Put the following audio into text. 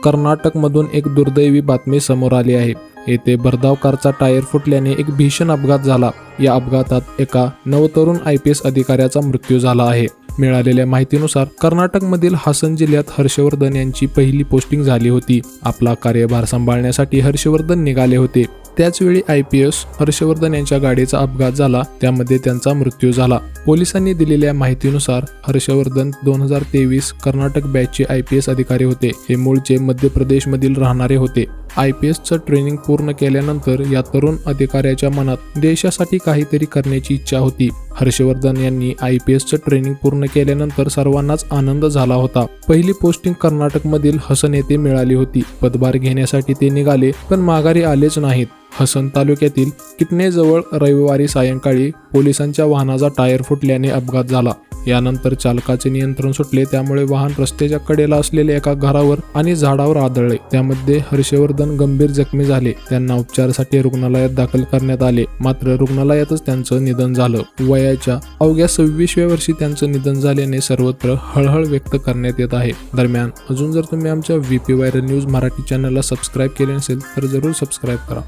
कर्नाटकमधून एक दुर्दैवी बातमी समोर आली आहे। येथे भरधाव कारचा टायर फुटल्याने एक भीषण अपघात झाला। या अपघातात एका नवतरुण IPS अधिकाऱ्याचा मृत्यू झाला आहे। मिळालेल्या माहितीनुसार कर्नाटकमधील हासन जिल्ह्यात हर्षवर्धन यांची पहिली पोस्टिंग झाली होती। आपला कार्यभार सांभाळण्यासाठी हर्षवर्धन निघाले होते। त्याचवेळी IPS हर्षवर्धन यांच्या गाडीचा अपघात झाला, त्यामध्ये त्यांचा मृत्यू झाला। पोलिसांनी दिलेल्या माहितीनुसार हर्षवर्धन 2023 कर्नाटक बॅचचे IPS अधिकारी होते। हे मूळचे मध्य प्रदेशमधील राहणारे होते। IPSचं ट्रेनिंग पूर्ण केल्यानंतर या तरुण अधिकाऱ्याच्या मनात देशासाठी काहीतरी करण्याची इच्छा होती। हर्षवर्धन यांनी IPSचं ट्रेनिंग पूर्ण केल्यानंतर सर्वांनाच आनंद झाला होता। पहिली पोस्टिंग कर्नाटकमधील हसन येथे मिळाली होती। पदभार घेण्यासाठी ते निघाले, पण माघारी आलेच नाहीत। हसन तालुक्यातील किटनेजवळ रविवारी सायंकाळी पोलिसांच्या वाहनाचा टायर फुटल्याने अपघात झाला। यानंतर चालकाचे नियंत्रण सुटले, त्यामुळे वाहन रस्त्याच्या कडेला असलेल्या एका घरावर आणि झाडावर आदळले। त्यामध्ये हर्षवर्धन गंभीर जखमी झाले। त्यांना उपचारासाठी रुग्णालयात दाखल करण्यात आले, मात्र रुग्णालयातच त्यांचं निधन झालं। वयाच्या अवघ्या 26व्या वर्षी त्यांचं निधन झाल्याने सर्वत्र हळहळ व्यक्त करण्यात येत आहे। दरम्यान अजून जर तुम्ही आमच्या VP व्हायरल न्यूज मराठी चॅनलला सबस्क्राईब केले नसेल तर जरूर सबस्क्राईब करा।